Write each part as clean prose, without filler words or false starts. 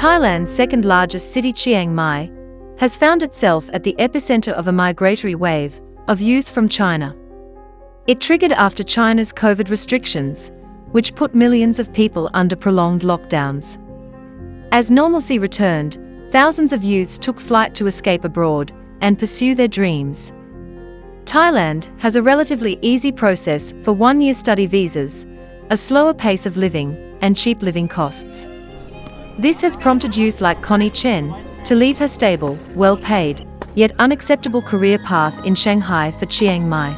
Thailand's second-largest city, Chiang Mai, has found itself at the epicenter of a migratory wave of youth from China. It triggered after China's COVID restrictions, which put millions of people under prolonged lockdowns. As normalcy returned, thousands of youths took flight to escape abroad and pursue their dreams. Thailand has a relatively easy process for one-year study visas, a slower pace of living, and cheap living costs. This has prompted youth like Connie Chen to leave her stable, well-paid, yet unacceptable career path in Shanghai for Chiang Mai.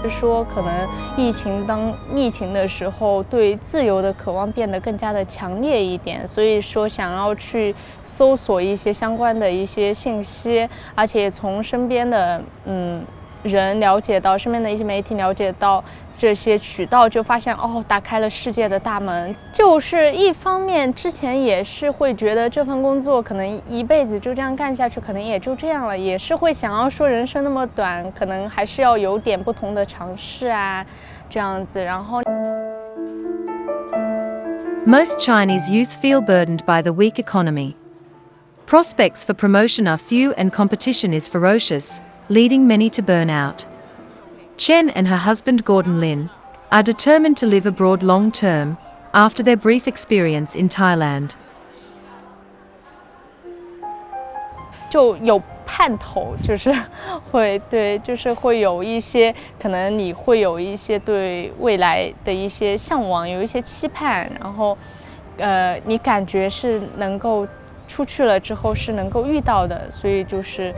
是说，可能当疫情的时候，对自由的渴望变得更加的强烈一点，所以说想要去搜索一些相关的一些信息，而且从身边的人了解到，身边的一些媒体了解到这些渠道，就发现打开了世界的大门。就是一方面，之前也是会觉得这份工作可能一辈子就这样干下去，可能也就这样了，也是会想要说人生那么短，可能还是要有点不同的尝试啊，这样子。然后 Most Chinese youth feel burdened by the weak economy. Prospects for promotion are few and competition is ferocious, leading many to burn out. Chen and her husband Gordon Lin are determined to live abroad long-term after their brief experience in Thailand. 就有盼头，就是会有一些可能你会有一些对未来的一些向往，有一些期盼，然后你感觉是能够出去了之后是能够遇到的，所以就是。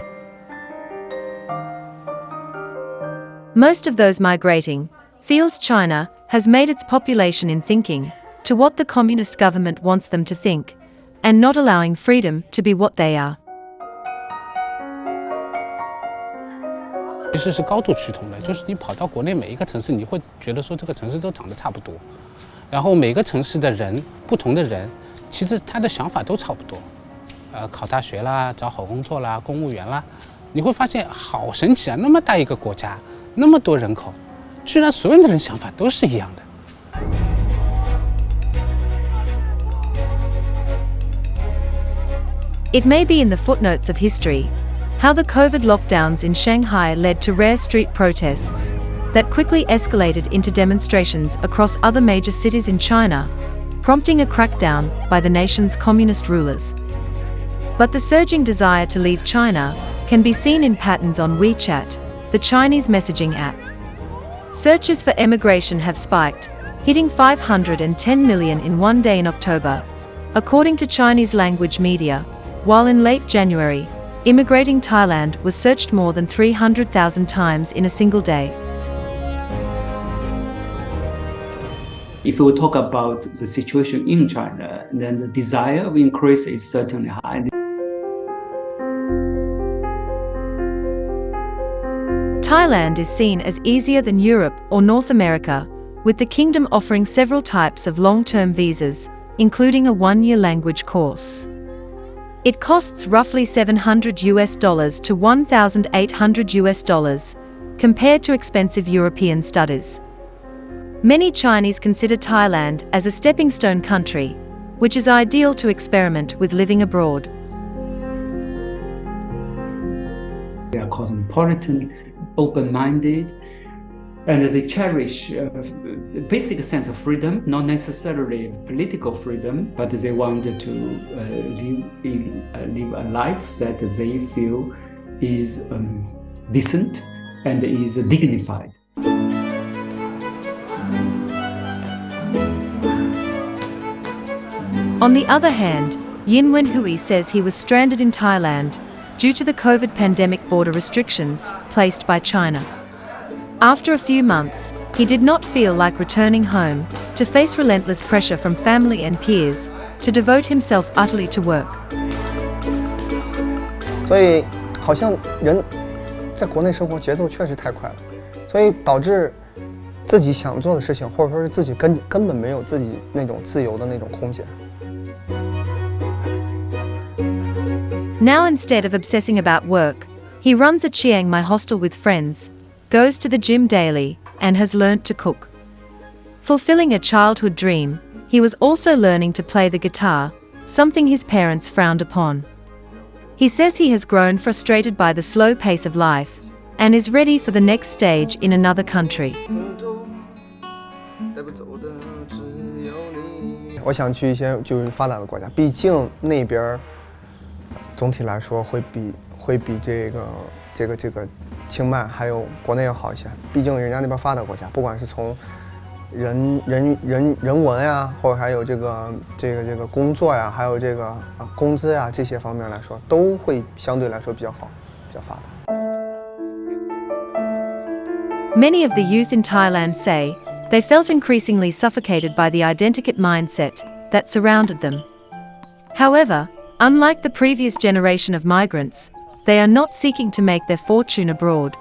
Most of those migrating feels China has made its population in thinking to what the communist government wants them to think, and not allowing freedom to be what they are. 其实是高度趋同的，就是你跑到国内每一个城市，你会觉得说这个城市都长得差不多，然后每个城市的人，不同的人，其实他的想法都差不多，考大学啦，找好工作啦，公务员啦，你会发现好神奇啊！那么大一个国家。 那么多人口，居然所有的人想法都是一样的。It may be in the footnotes of history how the COVID lockdowns in Shanghai led to rare street protests that quickly escalated into demonstrations across other major cities in China, prompting a crackdown by the nation's communist rulers. But the surging desire to leave China can be seen in patterns on WeChat, the Chinese messaging app. Searches for emigration have spiked, hitting 510 million in one day in October, according to Chinese language media, while in late January, immigrating Thailand was searched more than 300,000 times in a single day. If we talk about the situation in China, then the desire of increase is certainly high. Thailand is seen as easier than Europe or North America, with the kingdom offering several types of long-term visas, including a one-year language course. It costs roughly $700 to $1,800, compared to expensive European studies. Many Chinese consider Thailand as a stepping stone country, which is ideal to experiment with living abroad. They are cosmopolitan, open-minded, and they cherish a basic sense of freedom, not necessarily political freedom, but they want to live a life that they feel is decent and is dignified. On the other hand, Yin Wenhui says he was stranded in Thailand due to the COVID pandemic border restrictions placed by China. After a few months, he did not feel like returning home to face relentless pressure from family and peers to devote himself utterly to work. 所以，好像人在国内生活节奏确实太快了，所以导致自己想做的事情，或者说是自己根本没有自己那种自由的那种空间。 Now instead of obsessing about work, he runs a Chiang Mai hostel with friends, goes to the gym daily, and has learnt to cook. Fulfilling a childhood dream, he was also learning to play the guitar, something his parents frowned upon. He says he has grown frustrated by the slow pace of life and is ready for the next stage in another country. 我想去一些就是发达的国家，毕竟那边总体来说会比这个清迈还有国内要好一些。毕竟人家那边发达国家，不管是从人文呀，或者还有这个工作呀，还有这个工资呀这些方面来说，都会相对来说比较好，比较发达。Many of the youth in Thailand say they felt increasingly suffocated by the identikit mindset that surrounded them. However, unlike the previous generation of migrants, they are not seeking to make their fortune abroad.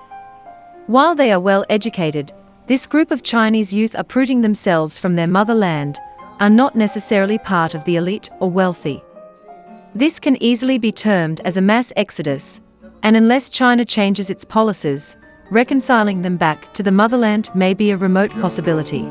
While they are well educated, this group of Chinese youth uprooting themselves from their motherland are not necessarily part of the elite or wealthy. This can easily be termed as a mass exodus, and unless China changes its policies, reconciling them back to the motherland may be a remote possibility.